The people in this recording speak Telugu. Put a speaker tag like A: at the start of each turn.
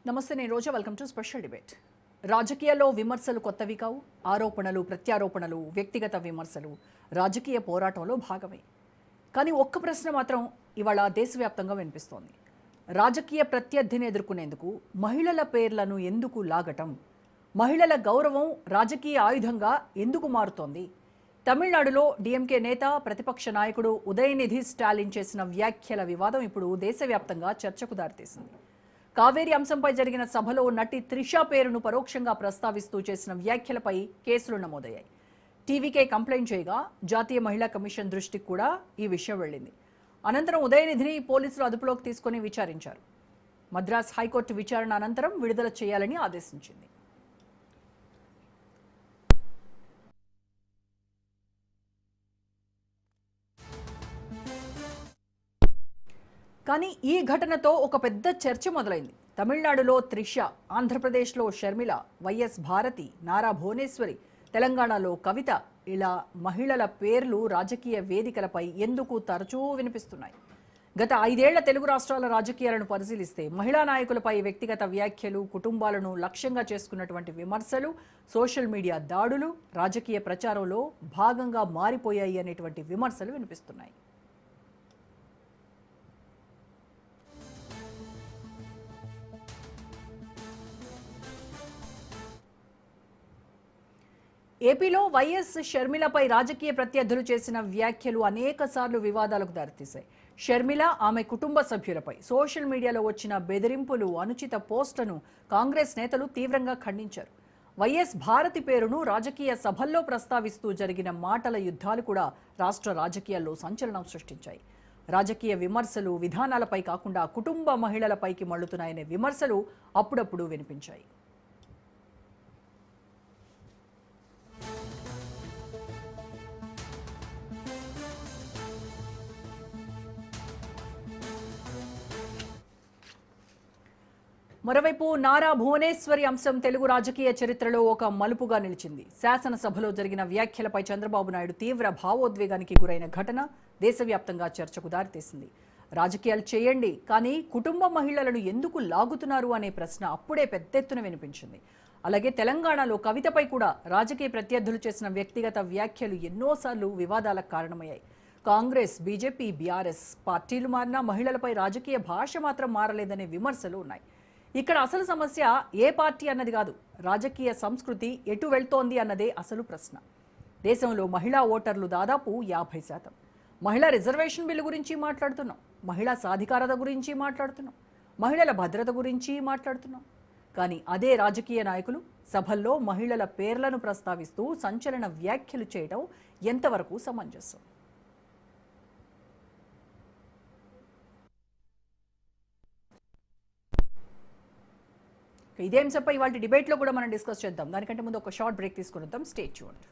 A: నమస్తే, నేను Roja. Welcome to special debate. రాజకీయాల్లో విమర్శలు కొత్తవి కావు. ఆరోపణలు, ప్రత్యారోపణలు, వ్యక్తిగత విమర్శలు రాజకీయ పోరాటంలో భాగమే. కానీ ఒక్క ప్రశ్న మాత్రం ఇవాళ దేశవ్యాప్తంగా వినిపిస్తోంది. రాజకీయ ప్రత్యర్థిని ఎదుర్కొనేందుకు మహిళల పేర్లను ఎందుకు లాగటం? మహిళల గౌరవం రాజకీయ ఆయుధంగా ఎందుకు మారుతోంది? తమిళనాడులో డిఎంకే నేత, ప్రతిపక్ష నాయకుడు ఉదయనిధి స్టాలిన్ చేసిన వ్యాఖ్యల వివాదం ఇప్పుడు దేశవ్యాప్తంగా చర్చకు దారితీసింది. కావేరీ అంశంపై జరిగిన సభలో నటి త్రిష పేరును పరోక్షంగా ప్రస్తావిస్తూ చేసిన వ్యాఖ్యలపై కేసులు నమోదయ్యాయి. టీవీకే కంప్లైంట్ చేయగా జాతీయ మహిళా కమిషన్ దృష్టికి కూడా ఈ విషయం వెళ్ళింది. అనంతరం ఉదయనిధిని పోలీసులు అదుపులోకి తీసుకుని విచారించారు. మద్రాస్ హైకోర్టు విచారణ అనంతరం విడుదల చేయాలని ఆదేశించింది. కానీ ఈ ఘటనతో ఒక పెద్ద చర్చ మొదలైంది. తమిళనాడులో త్రిష, ఆంధ్రప్రదేశ్లో షర్మిల, వైఎస్ భారతి, నారా భువనేశ్వరి, తెలంగాణలో కవిత, ఇలా మహిళల పేర్లు రాజకీయ వేదికలపై ఎందుకు తరచూ వినిపిస్తున్నాయి? గత 5 ఏళ్ల తెలుగు రాష్ట్రాల రాజకీయాలను పరిశీలిస్తే మహిళా నాయకులపై వ్యక్తిగత వ్యాఖ్యలు, కుటుంబాలను లక్ష్యంగా చేసుకున్నటువంటి విమర్శలు, సోషల్ మీడియా దాడులు రాజకీయ ప్రచారంలో భాగంగా మారిపోయాయి అనేటువంటి విమర్శలు వినిపిస్తున్నాయి. ఏపీలో వైఎస్ షర్మిలపై రాజకీయ ప్రత్యర్థులు చేసిన వ్యాఖ్యలు అనేకసార్లు వివాదాలకు దారితీశాయి. షర్మిల, ఆమె కుటుంబ సభ్యులపై సోషల్ మీడియాలో వచ్చిన బెదిరింపులు, అనుచిత పోస్టులను కాంగ్రెస్ నేతలు తీవ్రంగా ఖండించారు. వైఎస్ భారతి పేరును రాజకీయ సభల్లో ప్రస్తావిస్తూ జరిగిన మాటల యుద్ధాలు కూడా రాష్ట్ర రాజకీయాల్లో సంచలనం సృష్టించాయి. రాజకీయ విమర్శలు విధానాలపై కాకుండా కుటుంబ మహిళలపైకి మళ్లుతున్నాయనే విమర్శలు అప్పుడప్పుడు వినిపించాయి. మరోవైపు నారా భువనేశ్వరి అంశం తెలుగు రాజకీయ చరిత్రలో ఒక మలుపుగా నిలిచింది. శాసనసభలో జరిగిన వ్యాఖ్యలపై చంద్రబాబు నాయుడు తీవ్ర భావోద్వేగానికి గురైన ఘటన దేశవ్యాప్తంగా చర్చకు దారితీసింది. రాజకీయాలు చేయండి, కానీ కుటుంబ మహిళలను ఎందుకు లాగుతున్నారు అనే ప్రశ్న అప్పుడే పెద్దెత్తున వినిపించింది. అలాగే తెలంగాణలో కవితపై కూడా రాజకీయ ప్రత్యర్థులు చేసిన వ్యక్తిగత వ్యాఖ్యలు ఎన్నోసార్లు వివాదాలకు కారణమయ్యాయి. కాంగ్రెస్, బీజేపీ, బీఆర్ఎస్ పార్టీలు మారినా మహిళలపై రాజకీయ భాష మాత్రం మారలేదనే విమర్శలు ఉన్నాయి. ఇక్కడ అసలు సమస్య ఏ పార్టీ అన్నది కాదు, రాజకీయ సంస్కృతి ఎటు వెళ్తోంది అన్నదే అసలు ప్రశ్న. దేశంలో మహిళా ఓటర్లు దాదాపు 50%. మహిళా రిజర్వేషన్ బిల్లు గురించి మాట్లాడుతున్నాం, మహిళా సాధికారత గురించి మాట్లాడుతున్నాం, మహిళల భద్రత గురించి మాట్లాడుతున్నాం. కానీ అదే రాజకీయ నాయకులు సభల్లో మహిళల పేర్లను ప్రస్తావిస్తూ సంచలన వ్యాఖ్యలు చేయడం ఎంతవరకు సమంజసం? ఇదే అంశంపై ఇవాళ డిబేట్లో కూడా మనం డిస్కస్ చేద్దాం. దానికంటే ముందు ఒక షార్ట్ బ్రేక్ తీసుకుని వద్దాం. Stay tuned.